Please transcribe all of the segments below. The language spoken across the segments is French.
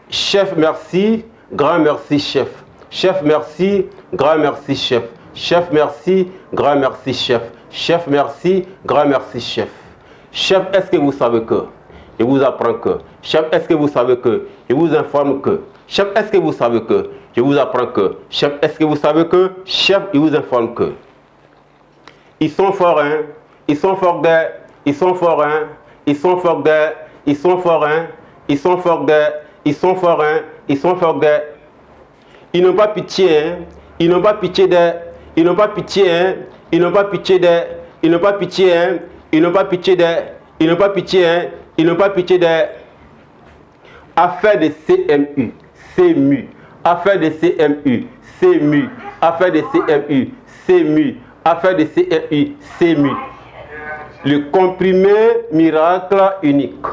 Chef, merci. Grand merci, chef. Chef, merci. Grand merci, chef. Chef, merci. Grand merci, chef. Chef, merci. Grand merci, chef. Chef, est-ce que vous savez que? Je vous apprends que. Chef, est-ce que vous savez que? Je vous informe que. Chef, est-ce que vous savez que? Je vous apprends que. Chef, est-ce que vous savez que? Chef, je vous informe que. Ils sont forains. Ils sont forains. Ils sont forains. Ils sont forains. Ils sont forains. Ils sont forains. Ils sont forains. Ils sont forains. Ils n'ont pas pitié. Hein? Ils n'ont pas pitié de. Ils n'ont pas pitié. Hein? Ils n'ont pas pitié de. Ils n'ont pas pitié. Hein? Ils n'ont pas pitié de. Ils n'ont pas pitié. Hein? Ils n'ont pas pitié de. Affaire de CMU. CMU. Affaire de CMU. CMU. Affaire de CMU. CMU. Affaire de CMU. CMU. Le comprimé miracle unique.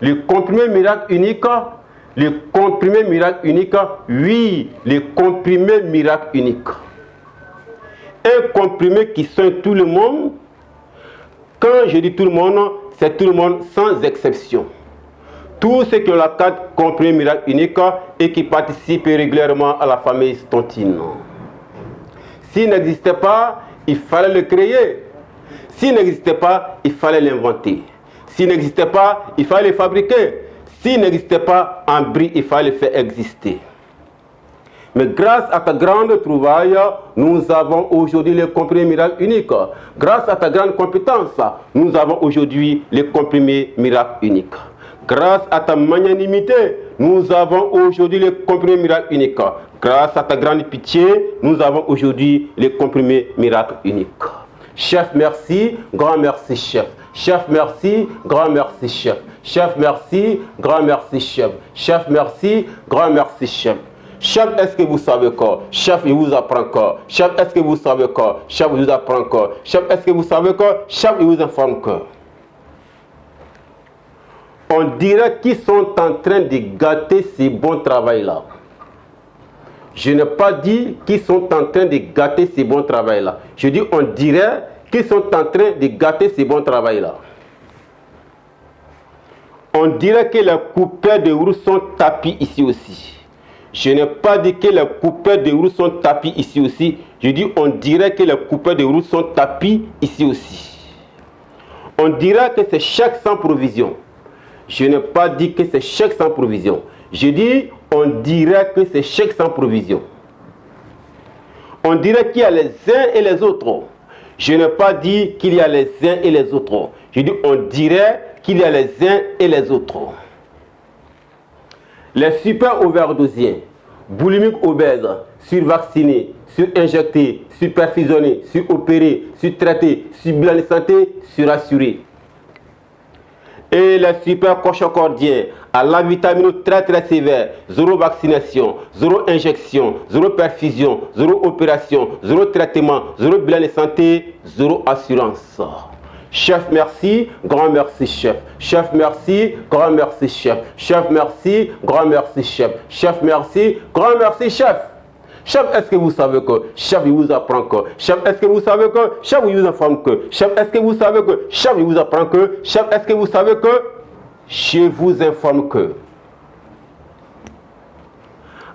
Le comprimé miracle unique. Le comprimé miracle unique. Oui, le comprimé miracle unique. Un comprimé qui soigne tout le monde. Quand je dis tout le monde, c'est tout le monde sans exception. Tous ceux qui ont la carte comprimé miracle unique et qui participent régulièrement à la famille Stontine. S'il n'existait pas, il fallait le créer. S'il n'existait pas, il fallait l'inventer. S'il n'existait pas, il fallait le fabriquer. S'il n'existait pas, en bris, il fallait le faire exister. Mais grâce à ta grande trouvaille, nous avons aujourd'hui les comprimés miracles uniques. Grâce à ta grande compétence, nous avons aujourd'hui les comprimés miracles uniques. Grâce à ta magnanimité, nous avons aujourd'hui les comprimés miracles uniques. Grâce à ta grande pitié, nous avons aujourd'hui les comprimés miracles uniques. Chef, merci. Grand merci, chef. Chef, merci. Grand merci, chef. Chef, merci. Grand merci, chef. Chef, merci. Grand merci, chef. Chef, est-ce que vous savez quoi? Chef, il vous apprend quoi? Chef, est-ce que vous savez quoi? Chef, il vous apprend quoi? Chef, est-ce que vous savez quoi? Chef, il vous informe quoi? On dirait qu'ils sont en train de gâter ces bons travails-là. Je n'ai pas dit qu'ils sont en train de gâter ces bons travails-là. Je dis on dirait qu'ils sont en train de gâter ces bons travails-là. On dirait que les coupeurs de roues sont tapis ici aussi. Je n'ai pas dit que les coupeurs de roues sont tapis ici aussi. Je dis on dirait que les coupeurs de roues sont tapis ici aussi. On dirait que c'est chèque sans provision. Je n'ai pas dit que c'est chèque sans provision. Je dis on dirait que c'est chèque sans provision. On dirait qu'il y a les uns et les autres. Je n'ai pas dit qu'il y a les uns et les autres. Je dis on dirait qu'il y a les uns et les autres. Les super overdosiens, boulimiques obèses, survaccinés, surinjectés, superfusionnés, suropérés, surtraités, surbilan de santé, surassurés. Et les super cochocordiens à la vitamine très très sévère, zéro vaccination, zéro injection, zéro perfusion, zéro opération, zéro traitement, zéro bilan de santé, zéro assurance. Chef, merci, grand merci, chef. Chef, merci, grand merci, chef. Chef, merci, grand merci, chef. Chef, merci, grand merci, chef. Chef, est-ce que vous savez que? Chef, il vous apprend que? Chef, est-ce que vous savez que? Chef, il vous informe que? Chef, est-ce que vous savez que? Chef, il vous apprend que? Chef, est-ce que vous savez que? Je vous informe que.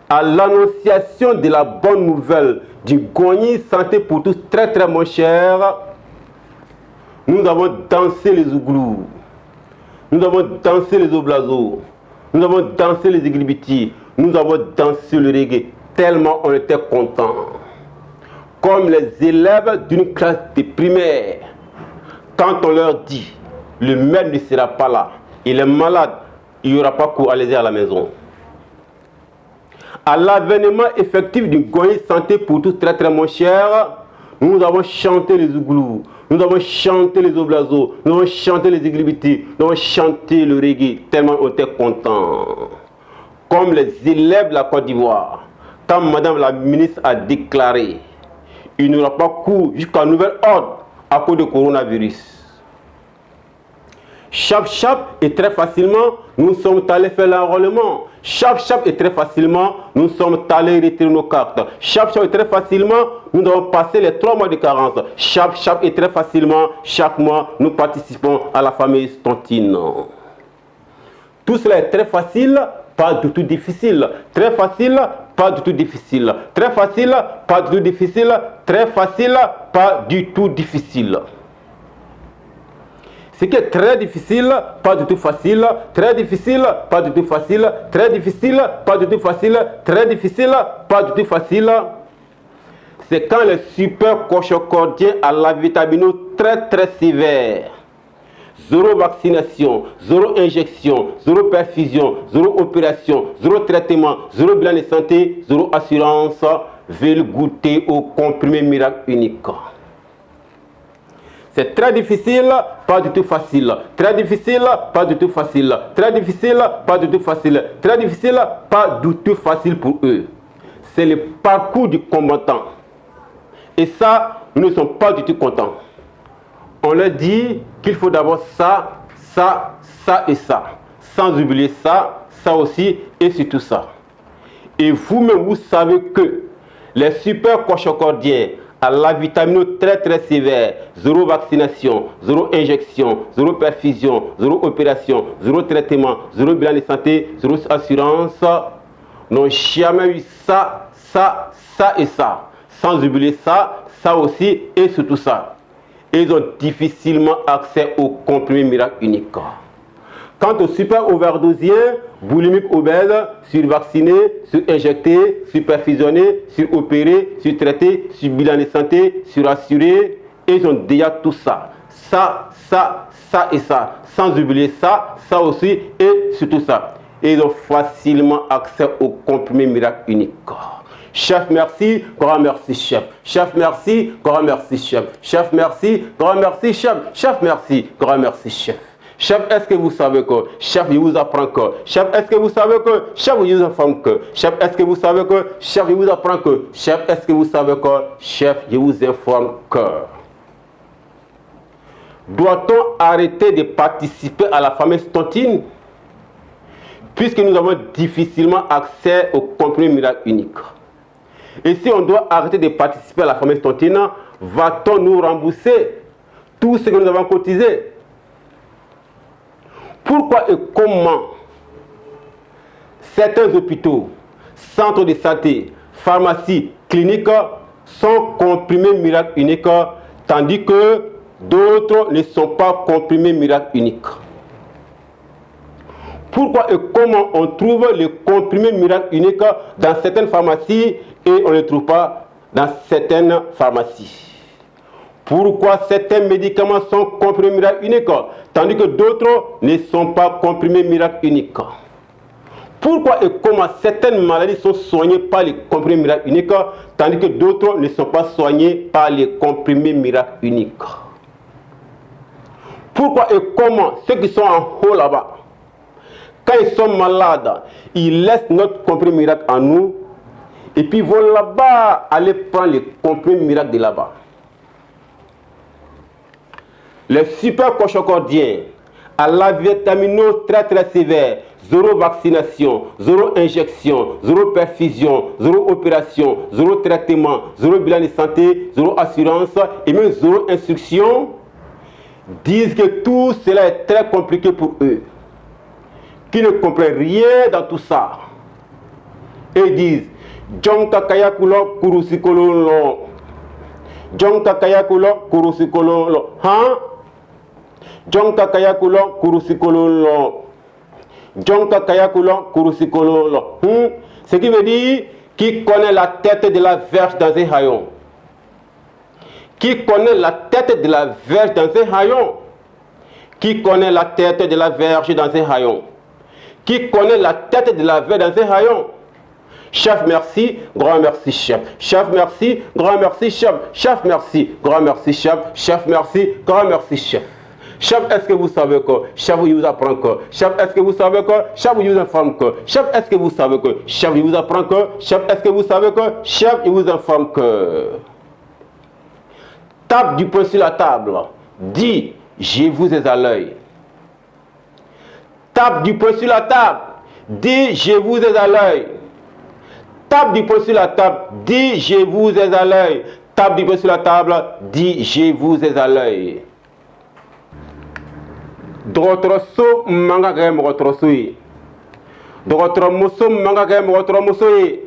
À l'annonciation de la bonne nouvelle du Gogni Santé pour tous très très moins cher, nous avons dansé les ouglous, nous avons dansé les oblazos, nous avons dansé les églibiti, nous avons dansé le reggae, tellement on était contents. Comme les élèves d'une classe de primaire, quand on leur dit, le maître ne sera pas là, il est malade, il n'y aura pas cours à aller à la maison. À l'avènement effectif du Gogni Santé pour tous très très moins cher, nous avons chanté les ouglous, nous avons chanté les oblazos, nous avons chanté les églibiti, nous avons chanté le reggae, tellement on était contents. Comme les élèves de la Côte d'Ivoire, quand Madame la ministre a déclaré, il n'y aura pas cours jusqu'à nouvel ordre à cause du coronavirus. Chap chap et très facilement, nous sommes allés faire l'enrôlement. Chap chap et très facilement, nous sommes allés retirer nos cartes. Chap chap et très facilement, nous avons passé les 3 mois de carence. Chap chap et très facilement, chaque mois, nous participons à la famille Stontine. Tout cela est très facile pas du tout difficile. Très facile, pas du tout difficile. Très facile, pas du tout difficile. Très facile, pas du tout difficile. Ce qui est très difficile, pas du tout facile. Très difficile, pas du tout facile. Très difficile, pas du tout facile. Très difficile, pas du tout facile. C'est quand les supercochocordiens à la vitamine très très sévère. Zéro vaccination, zéro injection, zéro perfusion, zéro opération, zéro traitement, zéro bilan de santé, zéro assurance, veulent goûter au comprimé miracle unique. C'est très difficile, pas du tout facile. Très difficile, pas du tout facile. Très difficile, pas du tout facile. Très difficile, pas du tout facile pour eux. C'est le parcours du combattant. Et ça, nous ne sommes pas du tout contents. On leur dit qu'il faut d'abord ça, ça, ça et ça. Sans oublier ça, ça aussi et surtout ça. Et vous-même, vous savez que les supercochocordiens à la vitamine très très sévère, zéro vaccination, zéro injection, zéro perfusion, zéro opération, zéro traitement, zéro bilan de santé, zéro assurance, n'ont jamais eu ça, ça, ça et ça. Sans oublier ça, ça aussi et surtout ça. Et ils ont difficilement accès au comprimé miracle unique. Quant aux super overdosiens, boulimiques obèses, survaccinés, surinjectés, superfusionnés, suropérés, surtraités, sur bilan de santé, surassurés, ils ont déjà tout ça. Ça, ça, ça et ça. Sans oublier ça, ça aussi et surtout ça. Et ils ont facilement accès au comprimé miracle unique. Chef, merci, grand merci, chef. Chef, merci, grand merci, chef. Chef, merci, grand merci, chef. Chef, merci, grand merci, chef. Chef, est-ce que vous savez que chef, il vous apprend que chef, est-ce que vous savez que chef, il vous informe que chef, est-ce que vous savez que chef, il vous apprend que chef, est-ce que vous savez que chef, il vous informe que doit-on arrêter de participer à la fameuse tontine puisque nous avons difficilement accès au comprimé miracle unique? Et si on doit arrêter de participer à la fameuse tontine, va-t-on nous rembourser tout ce que nous avons cotisé? Pourquoi et comment certains hôpitaux, centres de santé, pharmacies, cliniques sont comprimés miracle unique, tandis que d'autres ne sont pas comprimés miracle unique? Pourquoi et comment on trouve le comprimé miracle unique dans certaines pharmacies et on ne le trouve pas dans certaines pharmacies? Pourquoi certains médicaments sont comprimés miracle unique, tandis que d'autres ne sont pas comprimés miracle unique? Pourquoi et comment certaines maladies sont soignées par les comprimés miracle unique, tandis que d'autres ne sont pas soignées par les comprimés miracle unique? Pourquoi et comment ceux qui sont en haut là-bas, quand ils sont malades, ils laissent notre comprimé miracle en nous, et puis ils vont là-bas aller prendre les comprimés miracles de là-bas? Les supercochocordiens à la vitamine très très sévère, zéro vaccination, zéro injection, zéro perfusion, zéro opération, zéro traitement, zéro bilan de santé, zéro assurance et même zéro instruction, disent que tout cela est très compliqué pour eux, qui ne comprennent rien dans tout ça. Et ils disent Jonka Kayakulo Kurusikololo. Jonka Kayakulo Kurusikololo. Hein? Jonka Kayakulo Kurusikololo. Jonka Kayakulo Kurusikololo. Ce qui veut dire qui connaît la tête de la verge dans un haillon. Qui connaît la tête de la verge dans un haillon? Qui connaît la tête de la verge dans un haillon? Qui connaît la tête de la verge dans un haillon? Chef, merci, grand merci, chef. Chef, merci, grand merci, chef. Chef, merci, grand merci, chef. Chef, merci, grand merci, chef. Chef, est-ce que vous savez que chef, il vous apprend que chef, est-ce que vous savez que chef, il vous informe que chef, est-ce que vous savez que chef, il vous apprend que chef, est-ce que vous savez que chef, il vous informe que tape du poing sur la table, dis, je vous ai à l'œil. Tape du poing sur la table, dis, je vous ai à l'œil. Tape du poing sur la table, dis, je vous ai à l'œil. Tape du poing sur la table, dis, je vous ai à l'œil. Drotroso manga game rotrosui. Dogotoro muso manga kɛ mɔgɔtɔrɔ muso ye.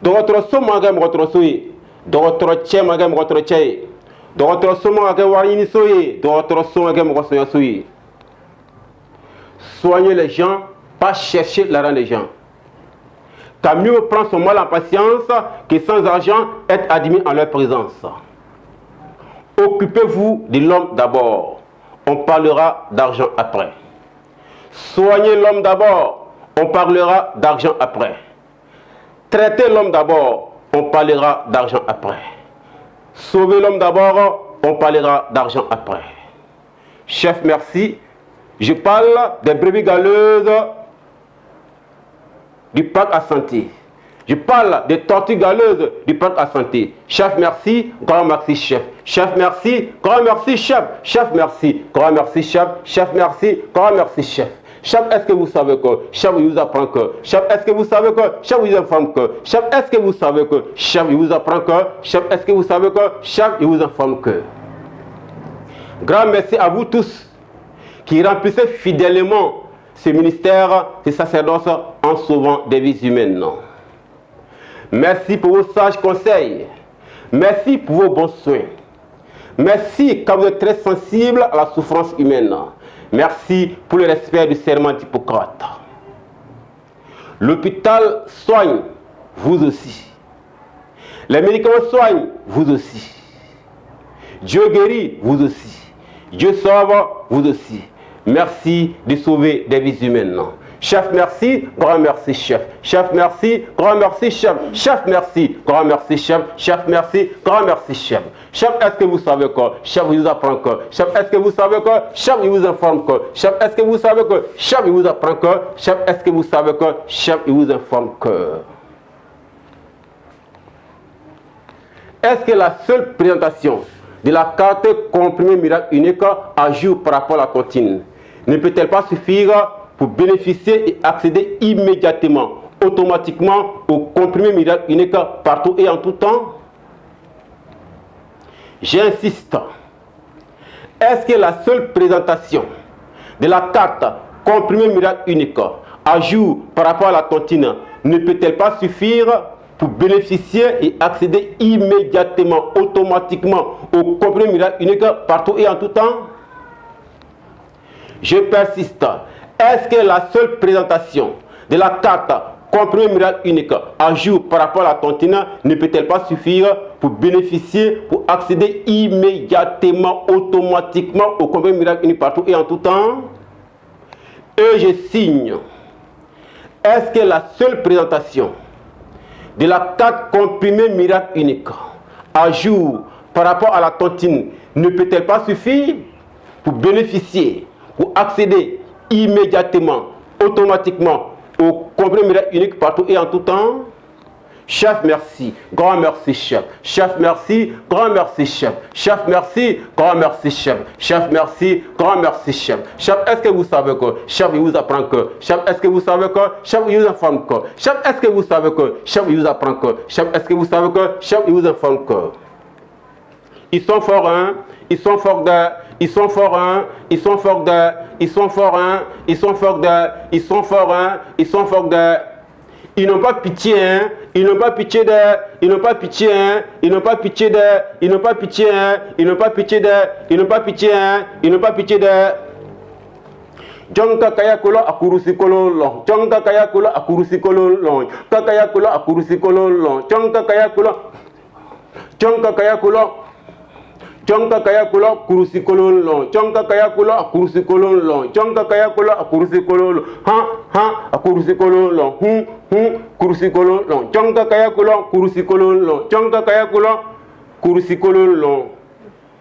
Dɔgɔtɔrɔso man kɛ mɔgɔtɔrɔso ye. Dɔgɔtɔrɔ cɛ man kɛ mɔgɔtɔrɔ cɛ ye. Dɔgɔtɔrɔso man kɛ wariɲiniso ye. Dɔgɔtɔrɔso man kɛ mɔgɔsɔnyaso ye. Soignez les gens, pas chercher l'argent des gens. Car mieux prendre son mal en patience que sans argent être admis en leur présence. Occupez-vous de l'homme d'abord. On parlera d'argent après. Soignez l'homme d'abord. On parlera d'argent après. Traitez l'homme d'abord. On parlera d'argent après. Sauvez l'homme d'abord. On parlera d'argent après. Chef, merci. Je parle des brebis galeuses du parc à santé. Je parle des tortues galeuses du parc à santé. Chef, merci. Grand merci, chef. Chef, merci. Grand merci, chef. Chef, merci. Grand merci, chef. Chef, merci. Grand merci, chef. Chef, est-ce que vous savez que chef, il vous apprend que chef, est-ce que vous savez que chef, il vous informe que chef, est-ce que vous savez que chef, il vous apprend que chef, est-ce que vous savez que chef, il vous informe que. Grand merci à vous tous qui remplissez fidèlement ce ministère, ce sacerdoce en sauvant des vies humaines. Merci pour vos sages conseils. Merci pour vos bons soins. Merci car vous êtes très sensible à la souffrance humaine. Merci pour le respect du serment d'Hippocrate. L'hôpital soigne, vous aussi. Les médicaments soignent, vous aussi. Dieu guérit, vous aussi. Dieu sauve, vous aussi. Merci de sauver des vies humaines. Chef, merci. Grand merci, chef. Chef, merci. Grand merci, chef. Chef, merci. Grand merci, chef. Chef, merci. Grand merci, chef. Chef, est-ce que vous savez que chef, il vous apprend que chef, est-ce que vous savez que chef, il vous informe que chef, est-ce que vous savez que chef, il vous apprend que chef, est-ce que vous savez que chef, il vous informe que. Est-ce que la seule présentation de la carte comprimée miracle unique à jour par rapport à la tontine ne peut-elle pas suffire pour bénéficier et accéder immédiatement, automatiquement au comprimé miracle unique partout et en tout temps? J'insiste. Est-ce que la seule présentation de la carte comprimé miracle unique à jour par rapport à la tontine ne peut-elle pas suffire pour bénéficier et accéder immédiatement, automatiquement au comprimé miracle unique partout et en tout temps? Je persiste. Est-ce que la seule présentation de la carte comprimé miracle unique à jour par rapport à la tontine ne peut-elle pas suffire pour bénéficier, pour accéder immédiatement, automatiquement au comprimé miracle unique partout et en tout temps? Et je signe. Est-ce que la seule présentation de la carte comprimée miracle unique à jour par rapport à la tontine ne peut-elle pas suffire pour bénéficier, pour accéder immédiatement, automatiquement au comprimé miracle unique partout et en tout temps? Chef, merci. Grand merci, chef. Chef, merci. Grand merci, chef. Chef, merci. Grand merci, chef. Chef, merci. Grand merci, chef. Chef, est-ce que vous savez que chef, il vous apprend que chef, est-ce que vous savez que chef, il vous informe que chef, est-ce que vous savez que chef, il vous apprend que chef, est-ce que vous savez que chef, il vous informe que. Ils sont forts, hein? Ils sont forts de. Ils sont forts, hein? Ils sont forts de. Ils sont forts, hein? Ils sont forts de. Ils sont forts, hein? Ils sont forts de. Ils n'ont pas pitié, hein? Ils n'ont pas pitié de. Ils n'ont pas pitié, hein? Ils n'ont pas pitié de. Ils n'ont pas pitié, hein? Ils n'ont pas pitié de. Ils n'ont pas pitié, hein? Ils n'ont pas pitié de. Jonka kaya kulo akurusi kololong. Jonka kaya kulo akurusi kololong. Kakaya kulo akurusi kololong. Jonka kaya kulo. Jonka kaya kulo. Jonka kaya kulo kurusi kololong. Jonka kaya kulo akurusi kololong. Jonka kaya kulo akurusi kololong. Ha akurusi kololong. Kurusi kololong. Jonka kaya kulo kurusi kololong. Jonka kaya kulo kurusi kololong.